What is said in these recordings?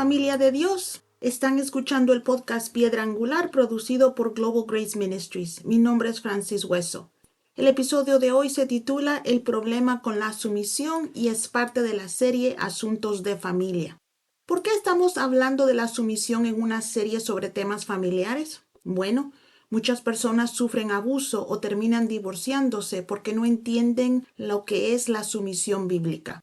familia de Dios. Están escuchando el podcast Piedra Angular producido por Global Grace Ministries. Mi nombre es Francis Hueso. El episodio de hoy se titula El problema con la sumisión y es parte de la serie Asuntos de Familia. ¿Por qué estamos hablando de la sumisión en una serie sobre temas familiares? Bueno, muchas personas sufren abuso o terminan divorciándose porque no entienden lo que es la sumisión bíblica.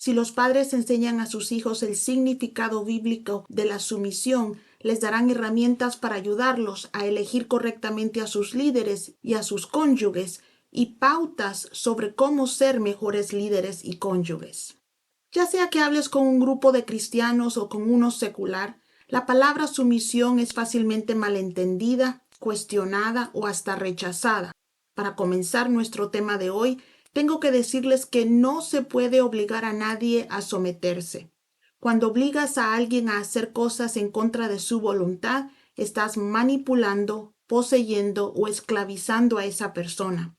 Si los padres enseñan a sus hijos el significado bíblico de la sumisión, les darán herramientas para ayudarlos a elegir correctamente a sus líderes y a sus cónyuges y pautas sobre cómo ser mejores líderes y cónyuges. Ya sea que hables con un grupo de cristianos o con uno secular, la palabra sumisión es fácilmente malentendida, cuestionada o hasta rechazada. Para comenzar nuestro tema de hoy, tengo que decirles que no se puede obligar a nadie a someterse. Cuando obligas a alguien a hacer cosas en contra de su voluntad, estás manipulando, poseyendo o esclavizando a esa persona.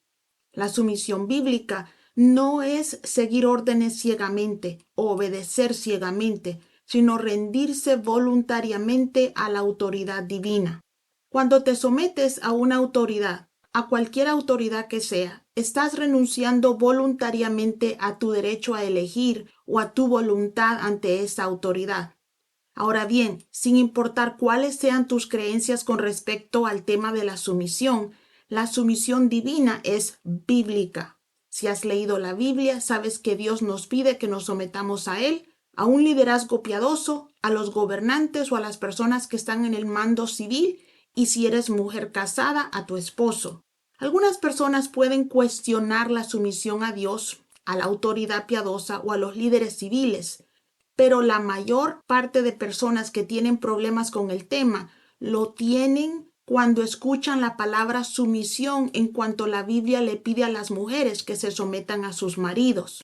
La sumisión bíblica no es seguir órdenes ciegamente o obedecer ciegamente, sino rendirse voluntariamente a la autoridad divina. Cuando te sometes a una autoridad, a cualquier autoridad que sea, estás renunciando voluntariamente a tu derecho a elegir o a tu voluntad ante esa autoridad. Ahora bien, sin importar cuáles sean tus creencias con respecto al tema de la sumisión divina es bíblica. Si has leído la Biblia, sabes que Dios nos pide que nos sometamos a Él, a un liderazgo piadoso, a los gobernantes o a las personas que están en el mando civil, y si eres mujer casada, a tu esposo. Algunas personas pueden cuestionar la sumisión a Dios, a la autoridad piadosa o a los líderes civiles, pero la mayor parte de personas que tienen problemas con el tema lo tienen cuando escuchan la palabra sumisión en cuanto la Biblia le pide a las mujeres que se sometan a sus maridos.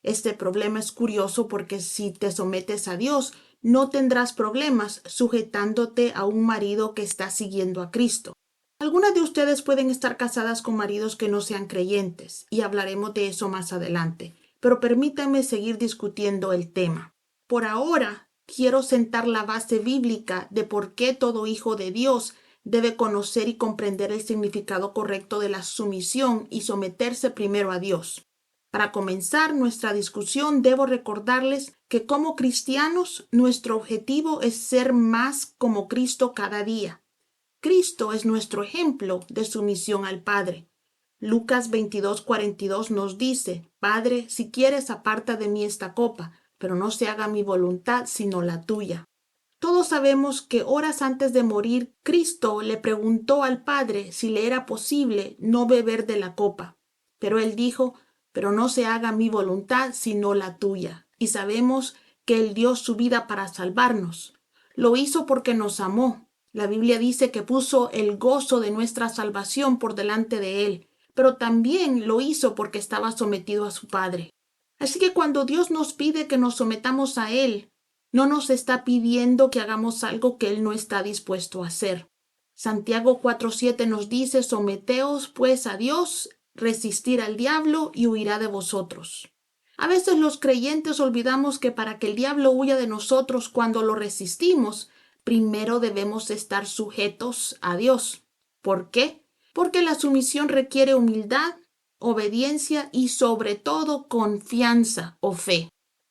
Este problema es curioso porque si te sometes a Dios, no tendrás problemas sujetándote a un marido que está siguiendo a Cristo. Algunas de ustedes pueden estar casadas con maridos que no sean creyentes, y hablaremos de eso más adelante, pero permítanme seguir discutiendo el tema. Por ahora, quiero sentar la base bíblica de por qué todo hijo de Dios debe conocer y comprender el significado correcto de la sumisión y someterse primero a Dios. Para comenzar nuestra discusión, debo recordarles que como cristianos, nuestro objetivo es ser más como Cristo cada día. Cristo es nuestro ejemplo de sumisión al Padre. Lucas 22:42 nos dice: Padre, si quieres, aparta de mí esta copa, pero no se haga mi voluntad sino la tuya. Todos sabemos que horas antes de morir, Cristo le preguntó al Padre si le era posible no beber de la copa. Pero él dijo: pero no se haga mi voluntad sino la tuya. Y sabemos que él dio su vida para salvarnos. Lo hizo porque nos amó. La Biblia dice que puso el gozo de nuestra salvación por delante de él, pero también lo hizo porque estaba sometido a su Padre. Así que cuando Dios nos pide que nos sometamos a Él, no nos está pidiendo que hagamos algo que Él no está dispuesto a hacer. Santiago 4:7 nos dice: someteos pues a Dios, resistir al diablo y huirá de vosotros. A veces los creyentes olvidamos que para que el diablo huya de nosotros cuando lo resistimos, primero debemos estar sujetos a Dios. ¿Por qué? Porque la sumisión requiere humildad, obediencia y sobre todo confianza o fe.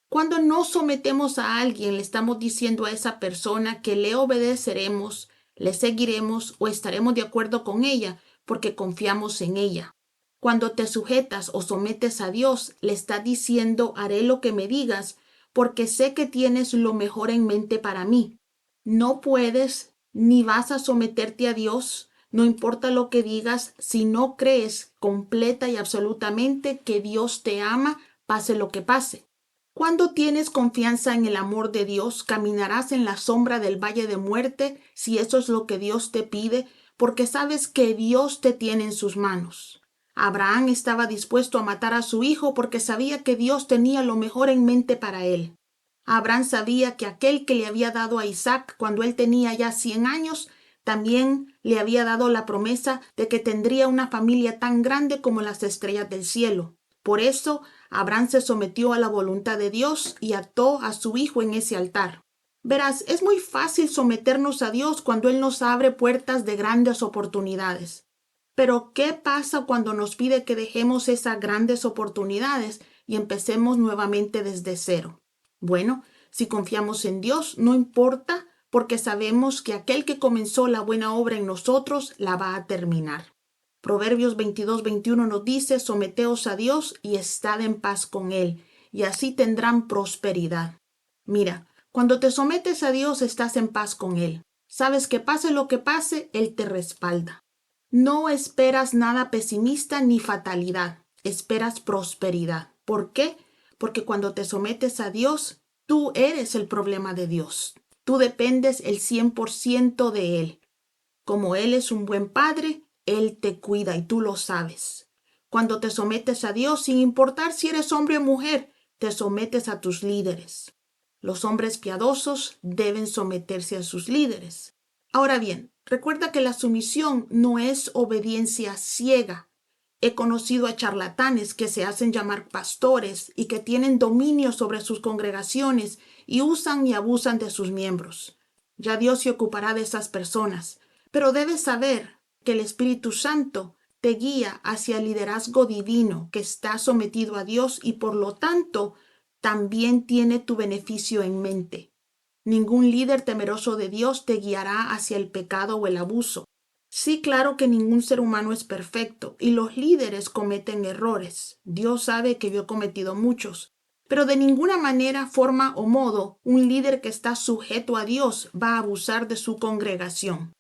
Cuando nos sometemos a alguien, le estamos diciendo a esa persona que le obedeceremos, le seguiremos o estaremos de acuerdo con ella porque confiamos en ella. Cuando te sujetas o sometes a Dios, le estás diciendo: haré lo que me digas porque sé que tienes lo mejor en mente para mí. No puedes ni vas a someterte a Dios, no importa lo que digas, si no crees completa y absolutamente que Dios te ama, pase lo que pase. Cuando tienes confianza en el amor de Dios, caminarás en la sombra del valle de muerte, si eso es lo que Dios te pide, porque sabes que Dios te tiene en sus manos. Abraham estaba dispuesto a matar a su hijo porque sabía que Dios tenía lo mejor en mente para él. Abraham sabía que aquel que le había dado a Isaac cuando él tenía ya 100 años, también le había dado la promesa de que tendría una familia tan grande como las estrellas del cielo. Por eso, Abraham se sometió a la voluntad de Dios y ató a su hijo en ese altar. Verás, es muy fácil someternos a Dios cuando Él nos abre puertas de grandes oportunidades. Pero, ¿qué pasa cuando nos pide que dejemos esas grandes oportunidades y empecemos nuevamente desde cero? Bueno, si confiamos en Dios, no importa, porque sabemos que aquel que comenzó la buena obra en nosotros la va a terminar. Proverbios 22:21 nos dice: someteos a Dios y estad en paz con Él, y así tendrán prosperidad. Mira, cuando te sometes a Dios, estás en paz con Él. Sabes que pase lo que pase, Él te respalda. No esperas nada pesimista ni fatalidad, esperas prosperidad. ¿Por qué? Porque cuando te sometes a Dios, tú eres el problema de Dios. Tú dependes el 100% de Él. Como Él es un buen padre, Él te cuida y tú lo sabes. Cuando te sometes a Dios, sin importar si eres hombre o mujer, te sometes a tus líderes. Los hombres piadosos deben someterse a sus líderes. Ahora bien, recuerda que la sumisión no es obediencia ciega. He conocido a charlatanes que se hacen llamar pastores y que tienen dominio sobre sus congregaciones y usan y abusan de sus miembros. Ya Dios se ocupará de esas personas, pero debes saber que el Espíritu Santo te guía hacia el liderazgo divino que está sometido a Dios y por lo tanto también tiene tu beneficio en mente. Ningún líder temeroso de Dios te guiará hacia el pecado o el abuso. Sí, claro que ningún ser humano es perfecto y los líderes cometen errores. Dios sabe que yo he cometido muchos. Pero de ninguna manera, forma o modo, un líder que está sujeto a Dios va a abusar de su congregación.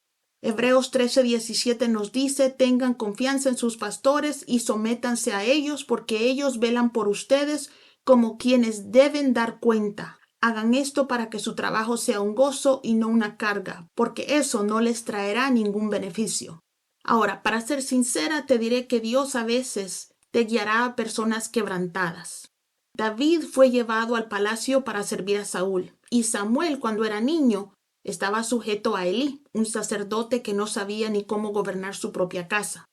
Hebreos 13:17 nos dice: tengan confianza en sus pastores y sométanse a ellos, porque ellos velan por ustedes como quienes deben dar cuenta. Hagan esto para que su trabajo sea un gozo y no una carga, porque eso no les traerá ningún beneficio. Ahora, para ser sincera, te diré que Dios a veces te guiará a personas quebrantadas. David fue llevado al palacio para servir a Saúl, y Samuel, cuando era niño, estaba sujeto a Elí, un sacerdote que no sabía ni cómo gobernar su propia casa.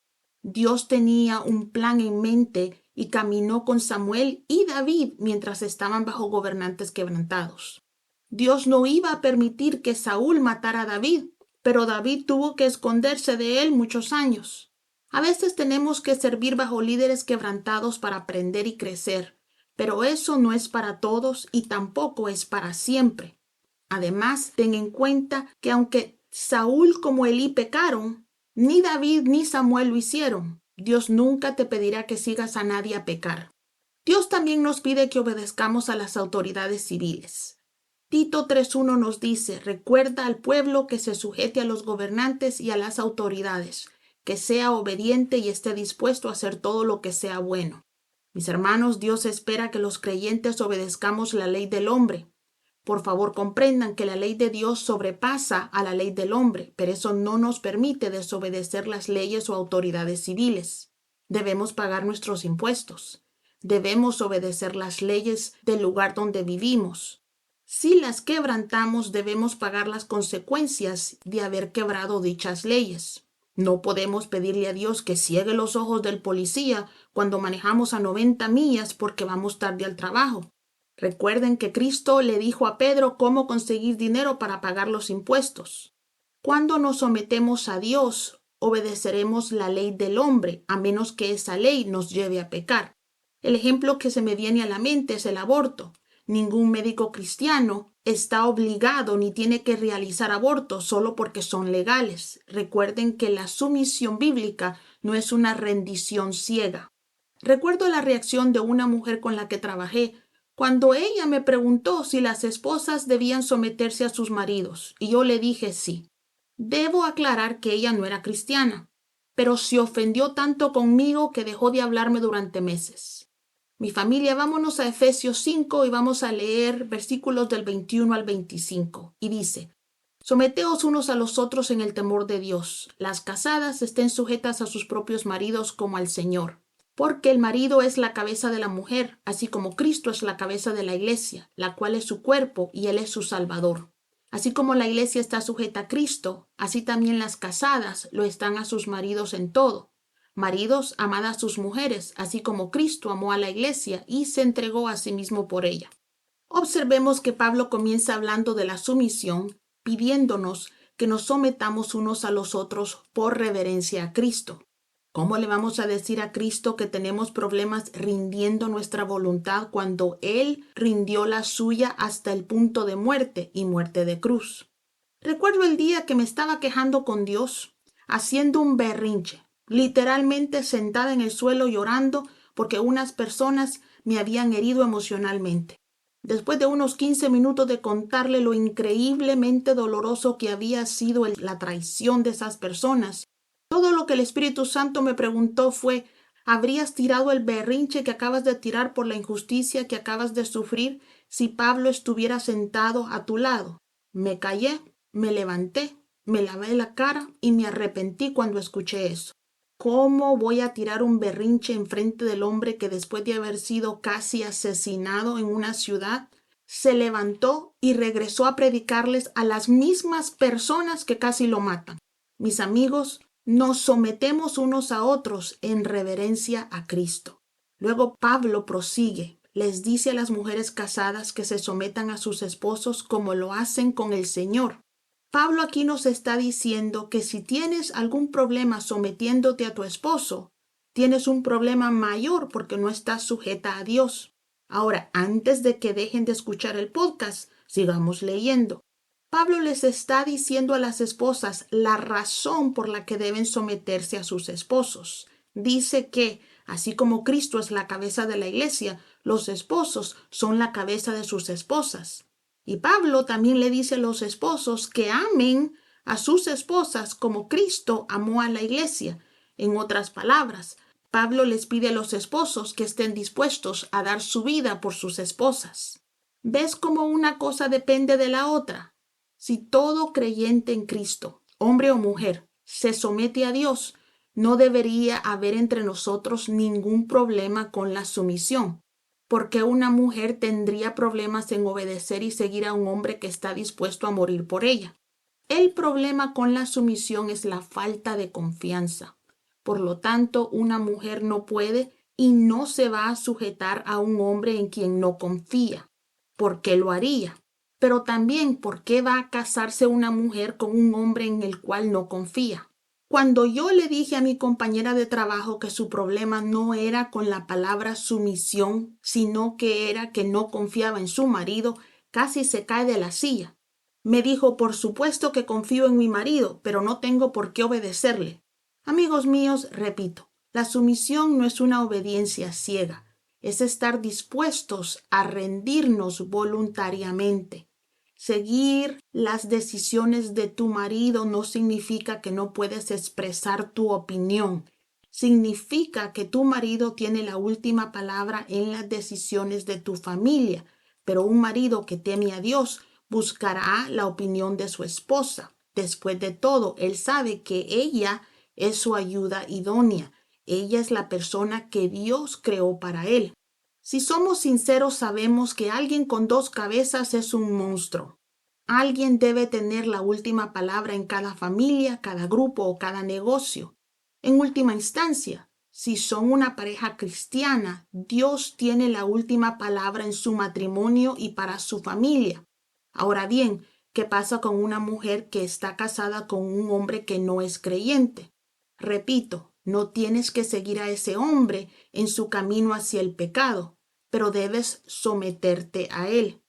Dios tenía un plan en mente y caminó con Samuel y David mientras estaban bajo gobernantes quebrantados. Dios no iba a permitir que Saúl matara a David, pero David tuvo que esconderse de él muchos años. A veces tenemos que servir bajo líderes quebrantados para aprender y crecer, pero eso no es para todos y tampoco es para siempre. Además, ten en cuenta que aunque Saúl como Elí pecaron, ni David ni Samuel lo hicieron. Dios nunca te pedirá que sigas a nadie a pecar. Dios también nos pide que obedezcamos a las autoridades civiles. Tito 3:1 nos dice: recuerda al pueblo que se sujete a los gobernantes y a las autoridades, que sea obediente y esté dispuesto a hacer todo lo que sea bueno. Mis hermanos, Dios espera que los creyentes obedezcamos la ley del hombre. Por favor, comprendan que la ley de Dios sobrepasa a la ley del hombre, pero eso no nos permite desobedecer las leyes o autoridades civiles. Debemos pagar nuestros impuestos. Debemos obedecer las leyes del lugar donde vivimos. Si las quebrantamos, debemos pagar las consecuencias de haber quebrado dichas leyes. No podemos pedirle a Dios que ciegue los ojos del policía cuando manejamos a 90 millas porque vamos tarde al trabajo. Recuerden que Cristo le dijo a Pedro cómo conseguir dinero para pagar los impuestos. Cuando nos sometemos a Dios, obedeceremos la ley del hombre, a menos que esa ley nos lleve a pecar. El ejemplo que se me viene a la mente es el aborto. Ningún médico cristiano está obligado ni tiene que realizar abortos solo porque son legales. Recuerden que la sumisión bíblica no es una rendición ciega. Recuerdo la reacción de una mujer con la que trabajé cuando ella me preguntó si las esposas debían someterse a sus maridos, y yo le dije sí. Debo aclarar que ella no era cristiana, pero se ofendió tanto conmigo que dejó de hablarme durante meses. Mi familia, vámonos a Efesios 5 y vamos a leer versículos del 21 al 25. Y dice: someteos unos a los otros en el temor de Dios. Las casadas estén sujetas a sus propios maridos como al Señor. Porque el marido es la cabeza de la mujer, así como Cristo es la cabeza de la iglesia, la cual es su cuerpo y Él es su Salvador. Así como la iglesia está sujeta a Cristo, así también las casadas lo están a sus maridos en todo. Maridos, amad a sus mujeres, así como Cristo amó a la iglesia y se entregó a sí mismo por ella. Observemos que Pablo comienza hablando de la sumisión, pidiéndonos que nos sometamos unos a los otros por reverencia a Cristo. ¿Cómo le vamos a decir a Cristo que tenemos problemas rindiendo nuestra voluntad cuando Él rindió la suya hasta el punto de muerte y muerte de cruz? Recuerdo el día que me estaba quejando con Dios, haciendo un berrinche, literalmente sentada en el suelo llorando porque unas personas me habían herido emocionalmente. Después de unos 15 minutos de contarle lo increíblemente doloroso que había sido la traición de esas personas, todo lo que el Espíritu Santo me preguntó fue: ¿habrías tirado el berrinche que acabas de tirar por la injusticia que acabas de sufrir si Pablo estuviera sentado a tu lado? Me callé, me levanté, me lavé la cara y me arrepentí cuando escuché eso. ¿Cómo voy a tirar un berrinche en frente del hombre que, después de haber sido casi asesinado en una ciudad, se levantó y regresó a predicarles a las mismas personas que casi lo matan? Mis amigos, nos sometemos unos a otros en reverencia a Cristo. Luego Pablo prosigue, les dice a las mujeres casadas que se sometan a sus esposos como lo hacen con el Señor. Pablo aquí nos está diciendo que si tienes algún problema sometiéndote a tu esposo, tienes un problema mayor porque no estás sujeta a Dios. Ahora, antes de que dejen de escuchar el podcast, sigamos leyendo. Pablo les está diciendo a las esposas la razón por la que deben someterse a sus esposos. Dice que, así como Cristo es la cabeza de la iglesia, los esposos son la cabeza de sus esposas. Y Pablo también le dice a los esposos que amen a sus esposas como Cristo amó a la iglesia. En otras palabras, Pablo les pide a los esposos que estén dispuestos a dar su vida por sus esposas. ¿Ves cómo una cosa depende de la otra? Si todo creyente en Cristo, hombre o mujer, se somete a Dios, no debería haber entre nosotros ningún problema con la sumisión. ¿Por qué una mujer tendría problemas en obedecer y seguir a un hombre que está dispuesto a morir por ella? El problema con la sumisión es la falta de confianza. Por lo tanto, una mujer no puede y no se va a sujetar a un hombre en quien no confía. ¿Por qué lo haría? Pero también, ¿por qué va a casarse una mujer con un hombre en el cual no confía? Cuando yo le dije a mi compañera de trabajo que su problema no era con la palabra sumisión, sino que era que no confiaba en su marido, casi se cae de la silla. Me dijo: por supuesto que confío en mi marido, pero no tengo por qué obedecerle. Amigos míos, repito, la sumisión no es una obediencia ciega, es estar dispuestos a rendirnos voluntariamente. Seguir las decisiones de tu marido no significa que no puedes expresar tu opinión. Significa que tu marido tiene la última palabra en las decisiones de tu familia, pero un marido que teme a Dios buscará la opinión de su esposa. Después de todo, él sabe que ella es su ayuda idónea. Ella es la persona que Dios creó para él. Si somos sinceros, sabemos que alguien con dos cabezas es un monstruo. Alguien debe tener la última palabra en cada familia, cada grupo o cada negocio. En última instancia, si son una pareja cristiana, Dios tiene la última palabra en su matrimonio y para su familia. Ahora bien, ¿qué pasa con una mujer que está casada con un hombre que no es creyente? Repito, no tienes que seguir a ese hombre en su camino hacia el pecado, pero debes someterte a él.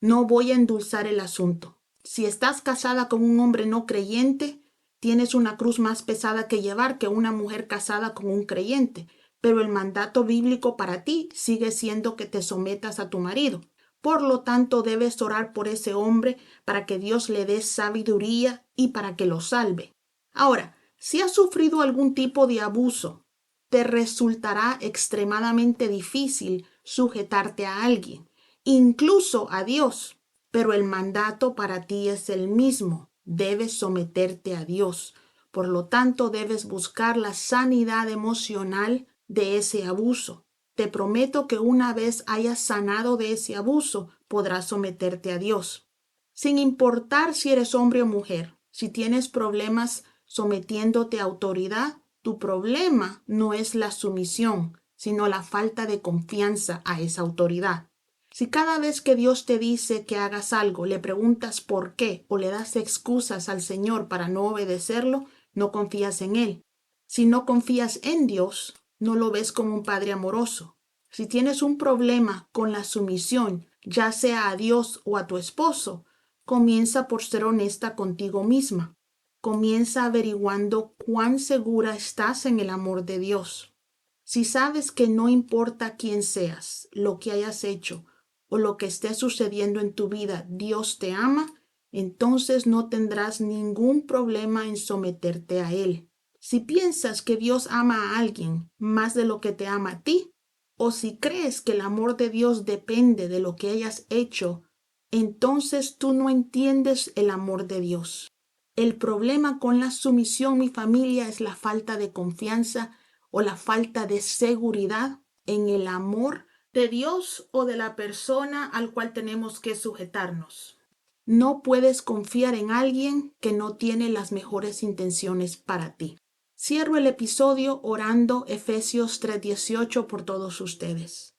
No voy a endulzar el asunto. Si estás casada con un hombre no creyente, tienes una cruz más pesada que llevar que una mujer casada con un creyente, pero el mandato bíblico para ti sigue siendo que te sometas a tu marido. Por lo tanto, debes orar por ese hombre para que Dios le dé sabiduría y para que lo salve. Ahora, si has sufrido algún tipo de abuso, te resultará extremadamente difícil sujetarte a alguien, incluso a Dios, pero el mandato para ti es el mismo. Debes someterte a Dios. Por lo tanto, debes buscar la sanidad emocional de ese abuso. Te prometo que una vez hayas sanado de ese abuso, podrás someterte a Dios. Sin importar si eres hombre o mujer, si tienes problemas sometiéndote a autoridad, tu problema no es la sumisión, sino la falta de confianza a esa autoridad. Si cada vez que Dios te dice que hagas algo, le preguntas por qué o le das excusas al Señor para no obedecerlo, no confías en Él. Si no confías en Dios, no lo ves como un Padre amoroso. Si tienes un problema con la sumisión, ya sea a Dios o a tu esposo, comienza por ser honesta contigo misma. Comienza averiguando cuán segura estás en el amor de Dios. Si sabes que no importa quién seas, lo que hayas hecho o lo que esté sucediendo en tu vida, Dios te ama, entonces no tendrás ningún problema en someterte a Él. Si piensas que Dios ama a alguien más de lo que te ama a ti, o si crees que el amor de Dios depende de lo que hayas hecho, entonces tú no entiendes el amor de Dios. El problema con la sumisión, mi familia, es la falta de confianza o la falta de seguridad en el amor de Dios o de la persona al cual tenemos que sujetarnos. No puedes confiar en alguien que no tiene las mejores intenciones para ti. Cierro el episodio orando Efesios 3:18 por todos ustedes.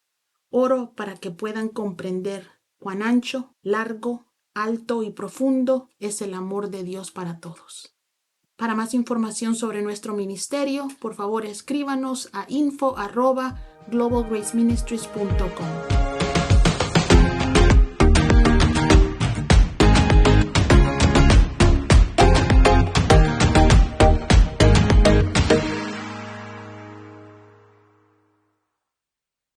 Oro para que puedan comprender cuán ancho, largo, alto y profundo es el amor de Dios para todos. Para más información sobre nuestro ministerio, por favor escríbanos a info@globalgraceministries.com.